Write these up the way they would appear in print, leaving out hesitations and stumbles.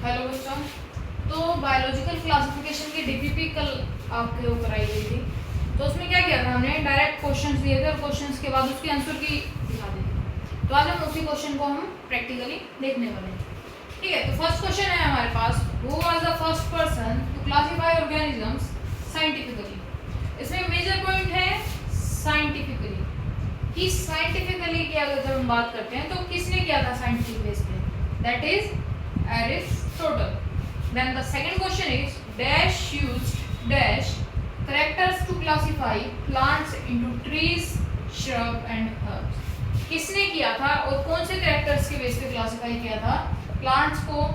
Hello बच्चों। तो biological classification की डीपीपी कल आपके ऊपर आई गई थी। तो उसमें क्या किया था, हमने डायरेक्ट क्वेश्चंस दिए थे और क्वेश्चंस के बाद उसके आंसर की दिखा दी थी। तो आज हम उसी क्वेश्चन को हम प्रैक्टिकली देखने वाले हैं। ठीक है, तो फर्स्ट क्वेश्चन है हमारे पास, who was the first person to classify organisms scientifically. इसमें मेजर पॉइंट है साइंटिफिकली, कि साइंटिफिकली की अगर जब हम बात करते हैं तो किसने किया था साइंटिफिक बेस पे, that is Aristotle. Then the second question is dash used dash characters to classify plants into trees, shrub and herbs. किसने किया था और कौन से कैरेक्टर्स के बेस पे क्लासिफाई किया था प्लांट्स को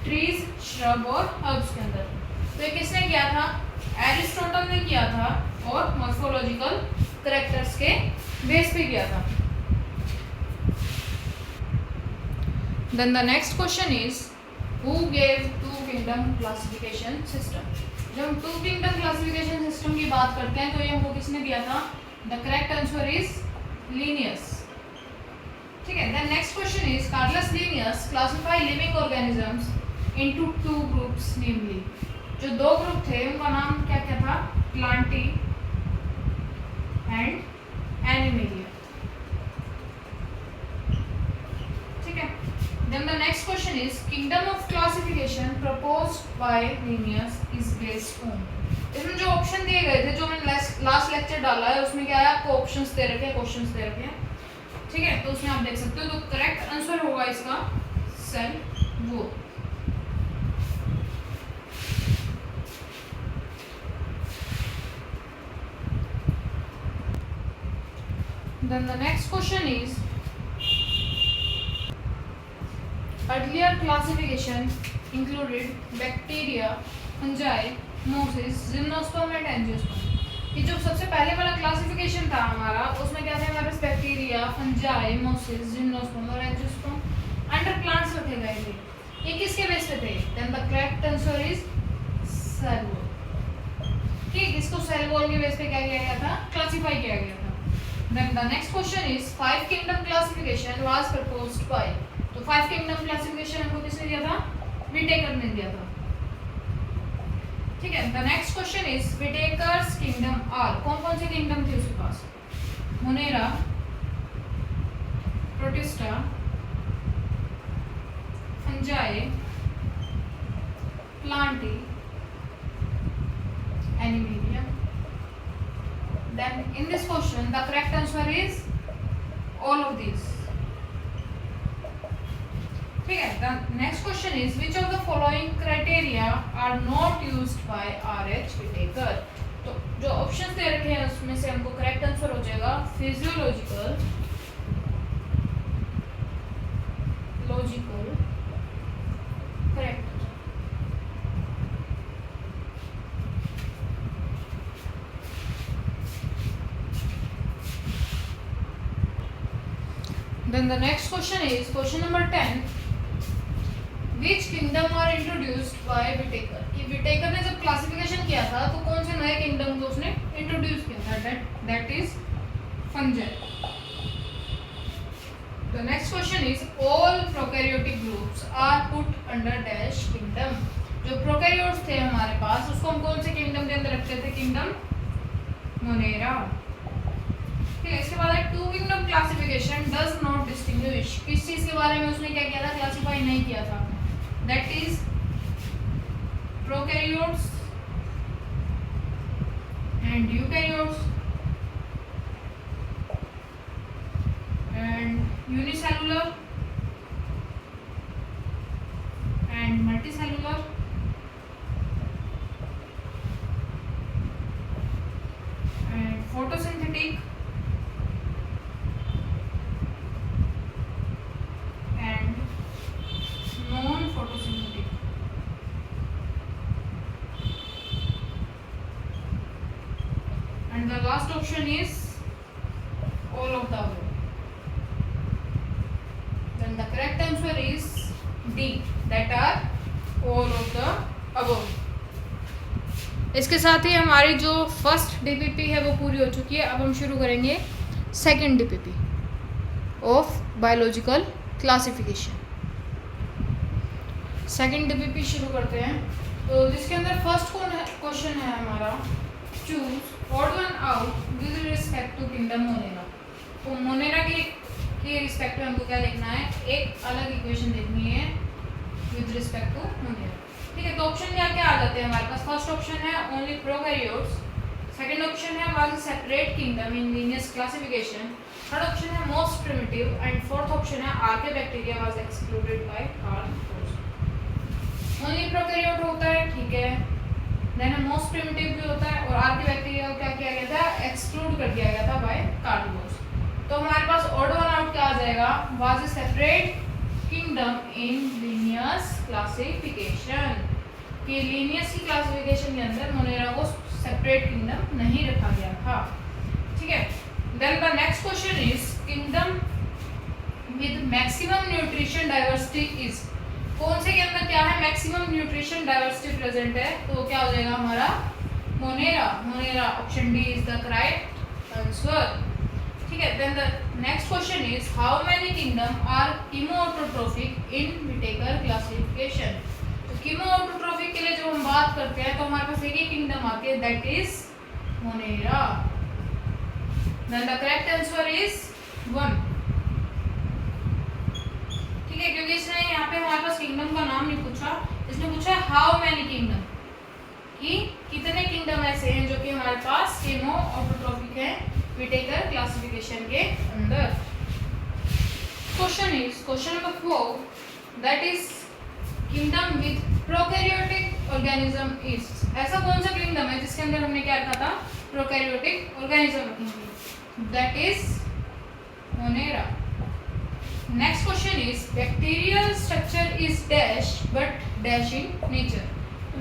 ट्रीज, श्रब और हर्ब्स के अंदर? तो ये किसने किया था? एरिस्टोटल ने किया था और मॉर्फोलॉजिकल कैरेक्टर्स के बेस पे किया था। Then the next question is who gave two kingdom classification system? जब हम टू किंगडम क्लासिफिकेशन सिस्टम की बात करते हैं तो ये हमको किसने दिया था? The correct answer is Linnaeus. ठीक है, then next question is Carolus Linnaeus classify living organisms into two groups, namely जो दो ग्रुप थे उनका नाम क्या क्या था? Plantae and Animalia. ठीक है, then the next question is kingdom of classification proposed by Linnaeus is based on। इसमें जो ऑप्शन दिए गए थे, जो मैंने लास्ट लेक्चर डाला है उसमें क्या है, आपको ऑप्शंस दे रखे हैं, क्वेश्चंस दे रखे हैं। ठीक है, तो उसमें आप देख सकते हो। तो करेक्ट आंसर होगा इसका सेल वो। then the next question is earlier classification included bacteria, fungi, mosses, gymnosperm and angiosperm। ये जो सबसे पहले वाला क्लासिफिकेशन था हमारा, उसमें क्या थे हमारे पास? बैक्टीरिया, फंजाई, मोसेस, जिम्नोस्पर्म और एंजियोस्पर्म अंडर प्लांट्स रखे गए थे। ये किसके बेस पे थे? Then the correct answer is cell wall. ठीक, इसको सेल वॉल के बेस पे क्या किया गया था? क्लासिफाई किया गया था। Then the next question is five kingdom classification was proposed by. तो फाइव किंगडम क्लासिफिकेशन हमको किसने दिया था? विटेकर ने दिया था। ठीक है, the next question is Whittaker's kingdom are. कौन कौन से किंगडम थे उसके पास? Monera, Protista, Fungi, Plantae, Animalia. Then in this question the correct answer is all of this. ठीक है, the next question is which of the following criteria are not used by R H. Whittaker. तो जो options दे रखे हैं उसमें से हमको correct answer हो जाएगा physiological, logical, correct. Then the next question is question number 10, which kingdom are introduced by Whittaker। कि Whittaker ने जब क्लासिफिकेशन किया था तो कौन से नए किंगडम को उसने इंट्रोड्यूस किया था? that is fungi। The next question is all prokaryotic groups are put under dash kingdom। जो प्रोकैरियोट्स थे हमारे पास उसको हम कौन से किंगडम के अंदर रखते थे? Kingdom monera. ठीक है, इसके बाद है two kingdom classification does not distinguish. किस चीज के बारे में उसने क्या किया था? क्लासिफाई नहीं किया था। That is prokaryotes and eukaryotes and unicellular and multicellular and photosynthetic non-photosynthetic। And the last option is all of the above। Then the correct answer is D, that are all of the above। इसके साथ ही हमारी जो first DPP है वो पूरी हो चुकी है। अब हम शुरू करेंगे second DPP of biological classification. Second DPP शुरू करते हैं। तो जिसके अंदर फर्स्ट क्वेश्चन है हमारा, choose odd one out with respect to kingdom monera. तो मोनेरा के रिस्पेक्ट में हमको क्या लिखना है, एक अलग इक्वेशन लिखनी है विद रिस्पेक्ट टू मोनेरा। ठीक है, तो ऑप्शन क्या क्या आ जाते हैं हमारे पास। फर्स्ट ऑप्शन है ओनली प्रोकैरियोट्स, सेकंड ऑप्शन है was separate kingdom in Linnaeus classification, third option है most primitive and fourth option है archaebacteria was excluded by Carl Post. Only prokaryote होता है, ठीक है, देन मोस्ट प्रिमिटिव भी होता है और आर्कियोबैक्टीरिया को क्या किया गया था, एक्सक्लूड कर दिया गया था बाय कार्ल पोस्ट। तो हमारे पास ऑड वन आउट क्या आ जाएगा, was separate kingdom in Linnaeus classification, कि लीनियस की क्लासिफिकेशन के अंदर मोनेरा को सेपरेट किंगडम नहीं रखा गया था। ठीक है, then the next question is kingdom with maximum nutrition diversity is, कौन से के अंदर क्या है, मैक्सिमम न्यूट्रिशन डाइवर्सिटी प्रेजेंट है, तो क्या हो जाएगा हमारा Monera. Monera option D is the correct answer. ठीक है, then the next question is how many kingdom are chemoautotrophic in Whittaker classification. तो कीमोऑटोट्रोफिक के लिए जब हम बात करते हैं तो हमारे पास एक ही किंगडम आती है, that is monera. Then the correct answer is 1। ठीक है, क्योंकि इसने यहाँ पे हमारे पास किंगडम का नाम नहीं पूछा, इसने पूछा हाउ मेनी किंगडम, कि कितने किंगडम ऐसे हैं जो कि हमारे पास कीमोऑटोट्रोफिक है व्हिटेकर क्लासिफिकेशन के अंदर। Question number 4, that is kingdom with prokaryotic organism is, ऐसा कौन सा किंगडम है जिसके अंदर हमने क्या रखा था, प्रोकैरियोटिक ऑर्गेनिज्म रखेंगे, that is Monera. Next question is bacterial structure is dash but dash in nature.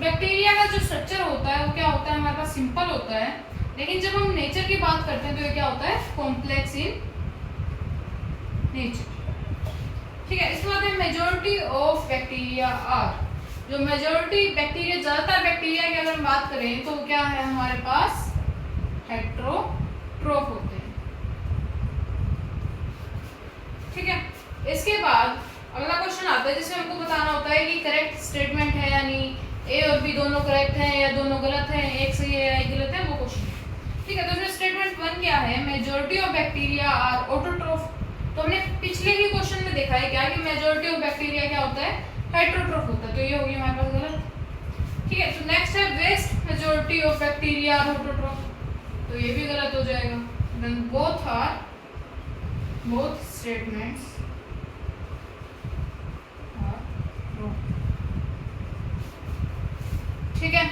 Bacteria का जो स्ट्रक्चर होता है वो क्या होता है, हमारे पास सिंपल होता है, लेकिन जब हम नेचर की बात करते हैं तो ये क्या होता है, कॉम्प्लेक्स इन नेचर। ठीक है, इसके बाद मेजॉरिटी ऑफ बैक्टीरिया आर, जो मेजॉरिटी बैक्टीरिया, ज्यादातर बैक्टीरिया की अगर हम बात करें तो क्या है हमारे पास, हेटेरोट्रोफ होते हैं। ठीक है, इसके बाद अगला क्वेश्चन आता है जिसमें हमको बताना होता है कि करेक्ट स्टेटमेंट है या नहीं, ए और बी दोनों करेक्ट हैं या दोनों गलत हैं, एक सही है या एक गलत है, वो क्वेश्चन। ठीक है, तो इसमें स्टेटमेंट 1 क्या है, majority of bacteria are autotroph. तो हमने पिछले ही क्वेश्चन में देखा है क्या कि मेजॉरिटी ऑफ बैक्टीरिया क्या होता है, हेटेरोट्रोफ होता है, तो ये होगी हमारे पास गलत। ठीक है, तो नेक्स्ट है vast majority of bacteria are autotroph, तो ये भी गलत हो जाएगा। Then both statements are true. ठीक है,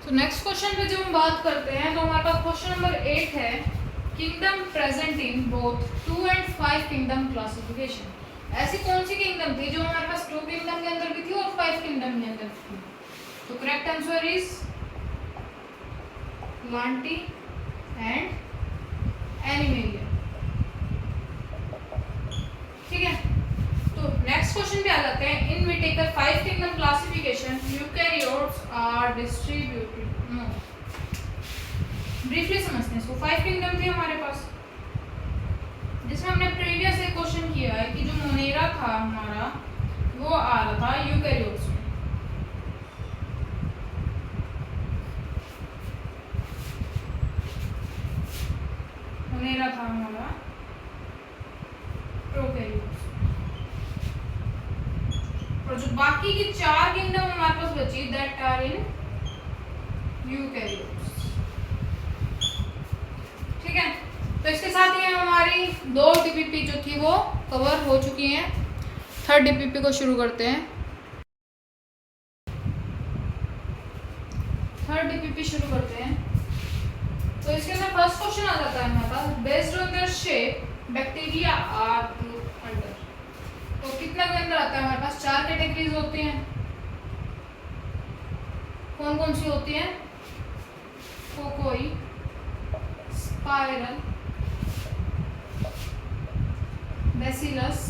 तो नेक्स्ट क्वेश्चन पे जब हम बात करते हैं तो हमारे पास क्वेश्चन नंबर 8 है, kingdom present in both 2 and 5 kingdom classification. ऐसी कौन सी किंगडम थी जो हमारे पास 2 किंगडम के अंदर भी थी और 5 किंगडम के अंदर थी। तो correct answer is Plantae and Animalia. ठीक है, तो नेक्स्ट क्वेश्चन पे आ जाते हैं, in Whittaker 5 kingdom classification eukaryotes are distributed. No, briefly समझते हैं इसको। 5 किंगडम थे हमारे पास, जिसमें हमने प्रीवियस एक क्वेश्चन किया है कि जो मोनेरा था हमारा वो आ रहा था यूकैरियोट्स में। मोनेरा था हमारा प्रोकैरियोट्स, और जो बाकी की 4 किंगडम हमारे पास बची दैट आर इन यूकैरियोट्स। ठीक है, तो इसके साथ ही हमारी 2 डीपीपी जो थी वो कवर हो चुकी हैं। थर्ड डीपीपी को शुरू करते हैं। थर्ड डीपीपी शुरू करते हैं। तो इसके अंदर फर्स्ट क्वेश्चन आ जाता है हमारे पास, based on their shape bacteria are group under. तो कितना के अंदर आता है हमारे पास, 4 कैटेगरीज होती हैं। कौन कौन सी होती हैं, cocci, spiral, bacillus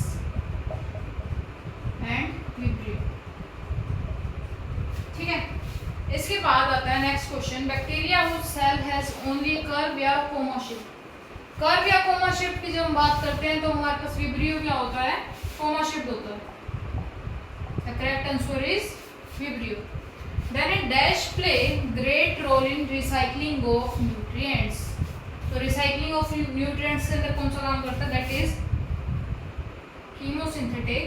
and vibrio. ठीक है, इसके बाद आता है next question, bacteria which cell has only curve या होमो शेप। कर्व या कोमा शिफ्ट की जब हम बात करते हैं तो हमारे पास विब्रियो क्या होता है, कोमा शिफ्ट होता है। The correct answer is vibrio. Then it dash play great role in recycling of nutrients. तो recycling of nutrients के अंदर कौन सा काम करता है, that is chemosynthetic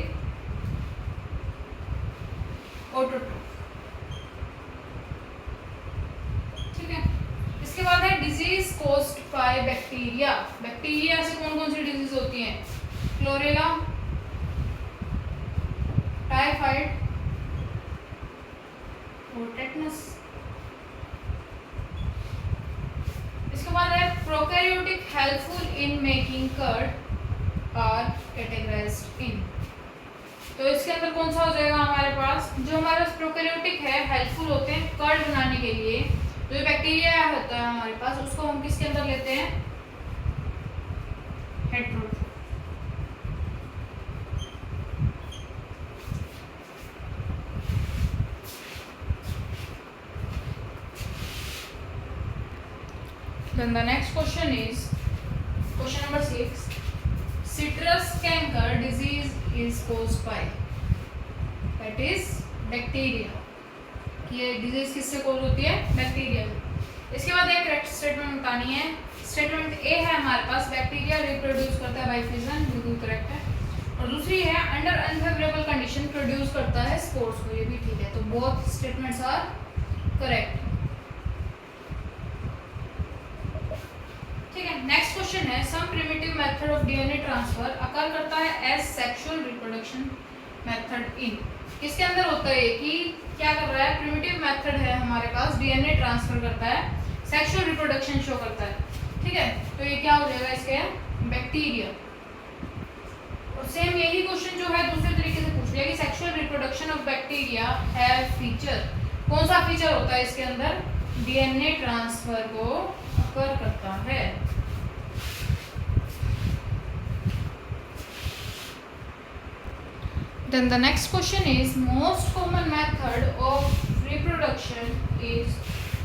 autotroph। ठीक है, इसके बाद है disease caused by bacteria. Bacteria से कौन कौन सी डिजीज होती हैं, क्लोरेला, टाइफाइड और टेटनस। इसके बाद है prokaryotic helpful in making curd are categorized in. तो इसके अंदर कौन सा हो जाएगा हमारे पास, जो हमारे पास प्रोकैरियोटिक है, हेल्पफुल होते हैं कर्ड बनाने के लिए, जो बैक्टीरिया होता है हमारे पास, उसको हम किसके अंदर लेते हैं, हेटेरोट्रोफ। Then the next question is question number 6. Citrus canker disease is caused by, that is bacteria। ये डिजीज किससे कॉज होती है, बैक्टीरिया। इसके बाद एक करेक्ट स्टेटमेंट बतानी है। स्टेटमेंट ए है हमारे पास, बैक्टीरिया रिप्रोड्यूस करता है बाय फिजन, बिल्कुल करेक्ट है। और दूसरी है अंडर अनफेवरेबल कंडीशन प्रोड्यूस करता है स्पोर्स को, ये भी ठीक है। तो बोथ स्टेटमेंट्स आर करेक्ट। ठीक है, नेक्स्ट क्वेश्चन है some primitive method of DNA transfer occur करता है asexual reproduction method in. किसके अंदर होता है कि क्या कर रहा है, प्रिमिटिव मेथड है हमारे पास, डीएनए ट्रांसफर करता है, सेक्सुअल रिप्रोडक्शन शो करता है। ठीक है, तो ये क्या हो जाएगा, इसके बैक्टीरिया। और सेम यही क्वेश्चन जो है दूसरे तरीके से पूछ लिया कि sexual reproduction of bacteria have feature, कौन सा फीचर होता है इसके अंदर, डीएनए ट्रांसफर को अकर करता है। Then the next question is most common method of reproduction is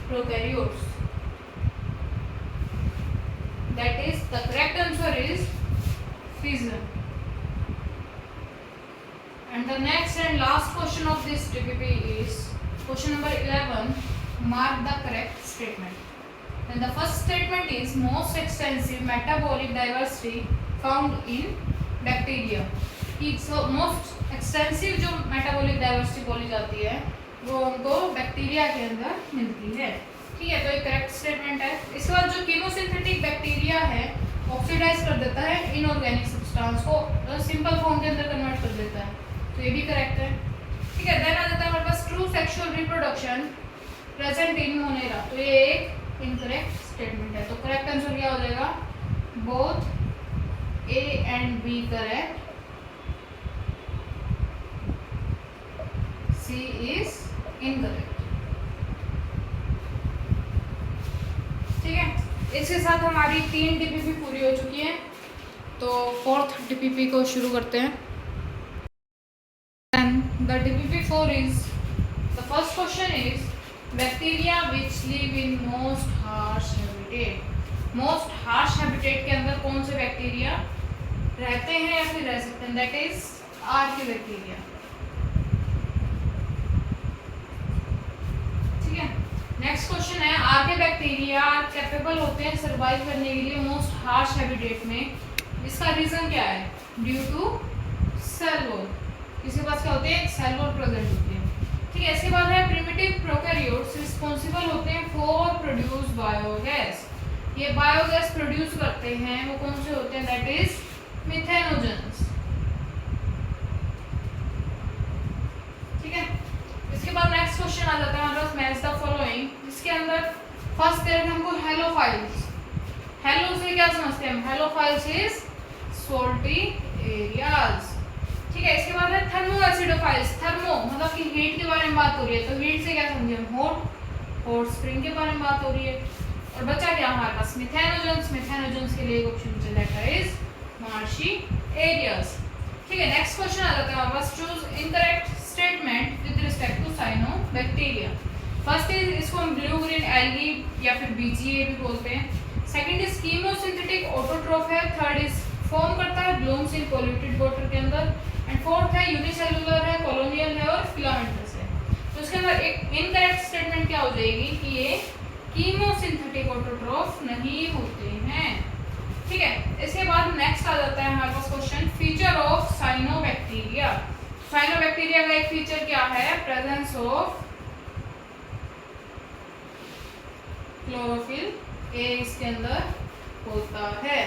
prokaryotes. That is the correct answer is fission. And the next and last question of this DPP is question number 11. Mark the correct statement. Then the first statement is most extensive metabolic diversity found in bacteria. Most extensive जो metabolic diversity बोली जाती है वो हमको bacteria के अंदर मिलती है। ठीक है, तो एक करेक्ट स्टेटमेंट है। इसके बाद जो कीमोसिंथेटिक बैक्टीरिया है ऑक्सीडाइज कर देता है इनऑर्गेनिक सब्सटेंस को, सिंपल फॉर्म के अंदर कन्वर्ट कर देता है, तो ये भी करेक्ट है। ठीक है, देन आ जाता है हमारे पास true sexual reproduction present in Monera, तो ये एक इनकरेक्ट स्टेटमेंट है। तो करेक्ट आंसर क्या हो जाएगा, both A and B correct, C is incorrect। ठीक है, इसके साथ हमारी 3 DPP पूरी हो चुकी है, तो 4th DPP को शुरू करते हैं। And the DPP 4 is, the first question is bacteria which live in most harsh habitat। most harsh habitat के अंदर कौन से बैक्टीरिया रहते हैं या फिर रह सकते हैं, that is Archie bacteria. Next question है आर्के बैक्टीरिया कैपेबल होते हैं सर्वाइव करने के लिए मोस्ट हार्श हैबिटेट में, इसका रीजन क्या है, ड्यू टू सेल वॉल, इसके पास क्या होते हैं, सेल वॉल प्रेजेंट होती है। ठीक है, इसके बाद है प्रिमिटिव प्रोकैरियोट्स रिस्पांसिबल होते हैं फॉर प्रोड्यूस बायोगैस। ये बायोगैस प्रोड्यूस करते हैं, वो कौन से होते हैं, दैट इज मिथेनोजेंस। ठीक है, इसके बाद नेक्स्ट क्वेश्चन आ जाता है हमारे पास मैच द फॉलोइंग, जिसके अंदर फर्स्ट दे रहे हैं हमको हेलोफाइल्स। हेलो से क्या समझते हैं हम, हेलोफाइल्स इज सोल्टी एरियाज। ठीक है, इसके बाद है थर्मो एसिडोफाइल्स, थर्मो मतलब कि हीट के बारे में बात हो रही है, तो हीट से क्या समझे हम, हॉट स्प्रिंग के बारे में बात हो रही है। और बचा क्या हमारे पास, मिथेनोजेंस, मिथेनोजेंस के लिए एक ऑप्शन बचा, दैट इज मार्शी एरियाज। ठीक है, नेक्स्ट क्वेश्चन आ जाता है हमारे पास, choose incorrect statement with respect to cyanobacteria. First is, इसको हम ब्लू ग्रीन एल्गी या फिर बीजीए भी बोलते हैं। सेकंड इज कीमोसिंथेटिक ऑटोट्रॉफ है, थर्ड इज फॉर्म करता है ब्लूम्स इन पोल्यूटेड वाटर के अंदर, एंड फोर्थ है यूनिसेलुलर है, कॉलोनियल है और फिलामेंटस है। तो इसके अंदर एक इनकरेक्ट स्टेटमेंट क्या हो जाएगी कि ये कीमोसिंथेटिक ऑटोट्रॉफ नहीं होते हैं। ठीक है, इसके बाद नेक्स्ट आ जाता है हमारे पास question feature of cyanobacteria. Cyanobacteria का एक फीचर क्या है, प्रेजेंस ऑफ क्लोरोफिल ए इसके अंदर होता है।